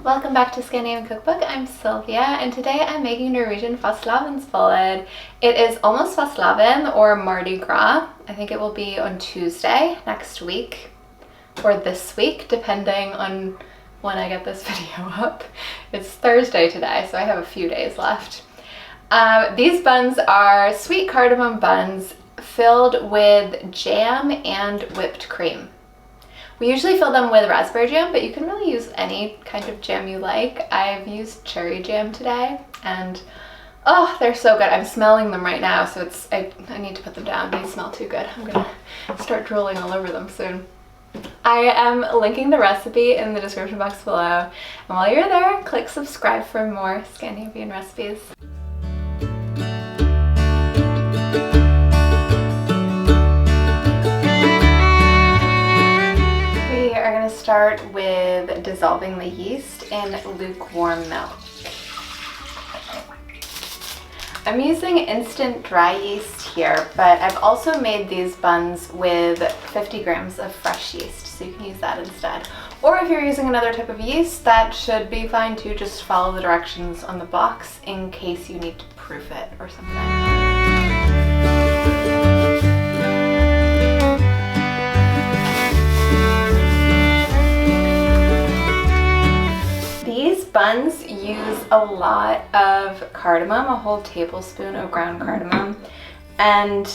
Welcome back to Scandinavian Cookbook. I'm Sylvia and today I'm making Norwegian Fastelavnsboller. It is almost Fastelavn or Mardi Gras. I think it will be on Tuesday next week or this week depending on when I get this video up. It's Thursday today, so I have a few days left. These buns are sweet cardamom buns filled with jam and whipped cream. We usually fill them with raspberry jam, but you can really use any kind of jam you like. I've used cherry jam today and oh, they're so good. I'm smelling them right now, so I need to put them down. They smell too good. I'm gonna start drooling all over them soon. I am linking the recipe in the description box below. And while you're there, click subscribe for more Scandinavian recipes. Start with dissolving the yeast in lukewarm milk. I'm using instant dry yeast here, but I've also made these buns with 50 grams of fresh yeast, so you can use that instead. Or if you're using another type of yeast, that should be fine too. Just follow the directions on the box in case you need to proof it or something. These buns use a lot of cardamom, a whole tablespoon of ground cardamom, and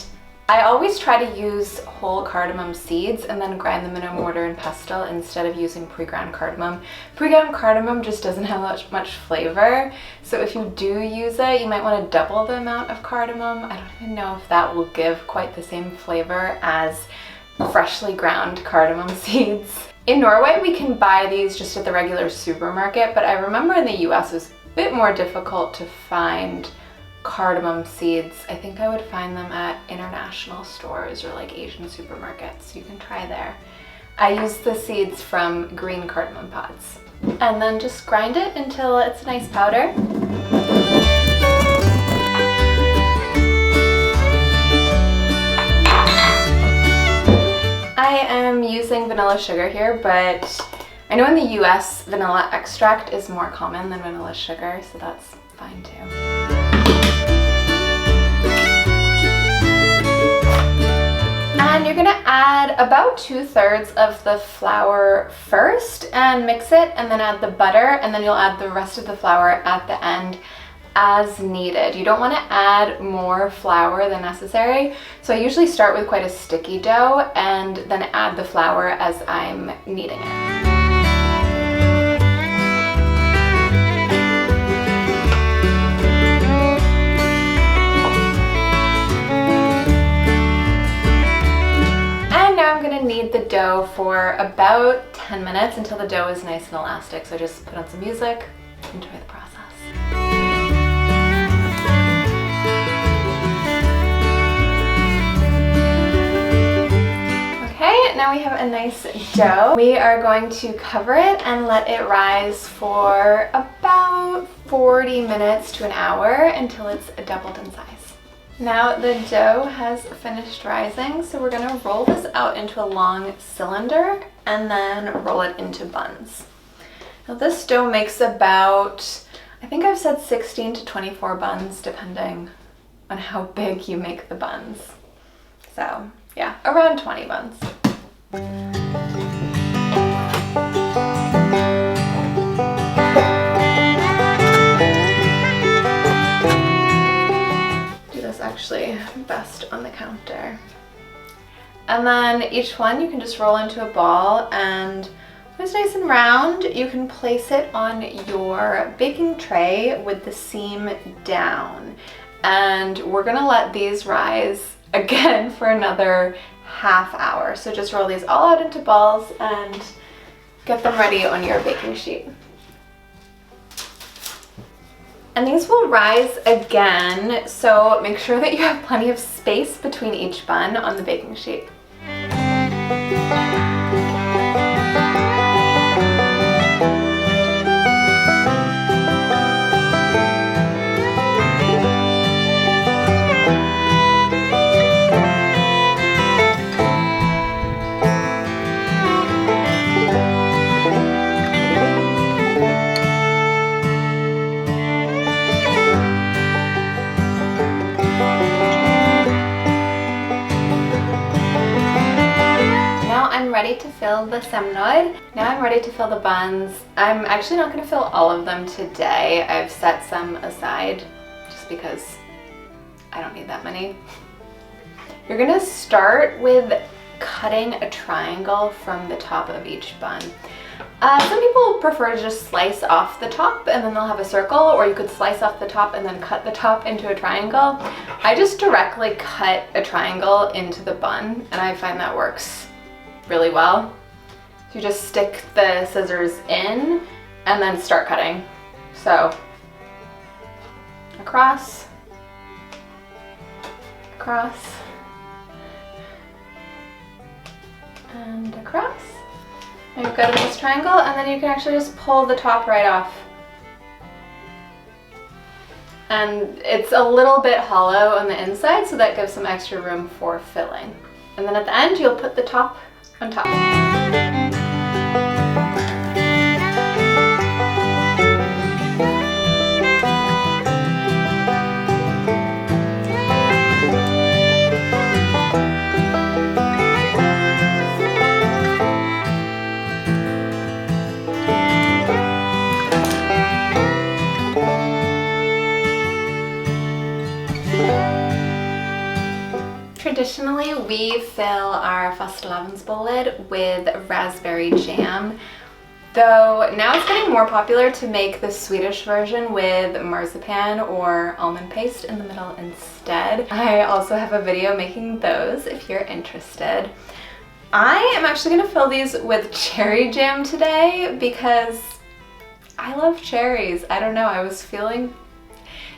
I always try to use whole cardamom seeds and then grind them in a mortar and pestle instead of using pre-ground cardamom. Pre-ground cardamom just doesn't have much flavor, so if you do use it, you might want to double the amount of cardamom. I don't even know if that will give quite the same flavor as freshly ground cardamom seeds. In Norway, we can buy these just at the regular supermarket, but I remember in the US it was a bit more difficult to find cardamom seeds. I think I would find them at international stores or like Asian supermarkets. You can try there. I use the seeds from green cardamom pods. And then just grind it until it's a nice powder. I am using vanilla sugar here, but I know in the US vanilla extract is more common than vanilla sugar, so that's fine too. And you're gonna add about 2/3 of the flour first and mix it, and then add the butter, and then you'll add the rest of the flour at the end as needed. You don't want to add more flour than necessary, so I usually start with quite a sticky dough and then add the flour as I'm kneading it. And now I'm going to knead the dough for about 10 minutes until the dough is nice and elastic, so just put on some music, enjoy the process. Now we have a nice dough. We are going to cover it and let it rise for about 40 minutes to an hour until it's doubled in size. Now the dough has finished rising, so we're going to roll this out into a long cylinder and then roll it into buns. Now this dough makes about, I think I've said 16 to 24 buns depending on how big you make the buns. So yeah, around 20 buns. Do this actually best on the counter. And then each one you can just roll into a ball, and when it's nice and round, you can place it on your baking tray with the seam down. And we're gonna let these rise again for another half hour. So just roll these all out into balls and get them ready on your baking sheet. And these will rise again, so make sure that you have plenty of space between each bun on the baking sheet. to fill the semlor. Now I'm ready to fill the buns. I'm actually not going to fill all of them today. I've set some aside just because I don't need that many. You're going to start with cutting a triangle from the top of each bun. Some people prefer to just slice off the top and then they'll have a circle, or you could slice off the top and then cut the top into a triangle. I just directly cut a triangle into the bun and I find that works really well. So you just stick the scissors in and then start cutting. So across, across, and across. And you've got a nice triangle, and then you can actually just pull the top right off. And it's a little bit hollow on the inside, so that gives some extra room for filling. And then at the end, you'll put the top on top. Traditionally, we fill our Fastelavnsboller with raspberry jam, though now it's getting more popular to make the Swedish version with marzipan or almond paste in the middle instead. I also have a video making those if you're interested. I am actually going to fill these with cherry jam today because I love cherries. I don't know, I was feeling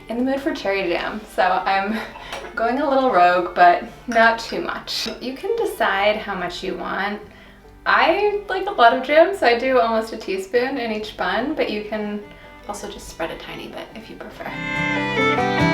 in the mood for cherry jam, so I'm going a little rogue, but not too much. You can decide how much you want. I like a lot of jam, so I do almost a teaspoon in each bun, but you can also just spread a tiny bit if you prefer.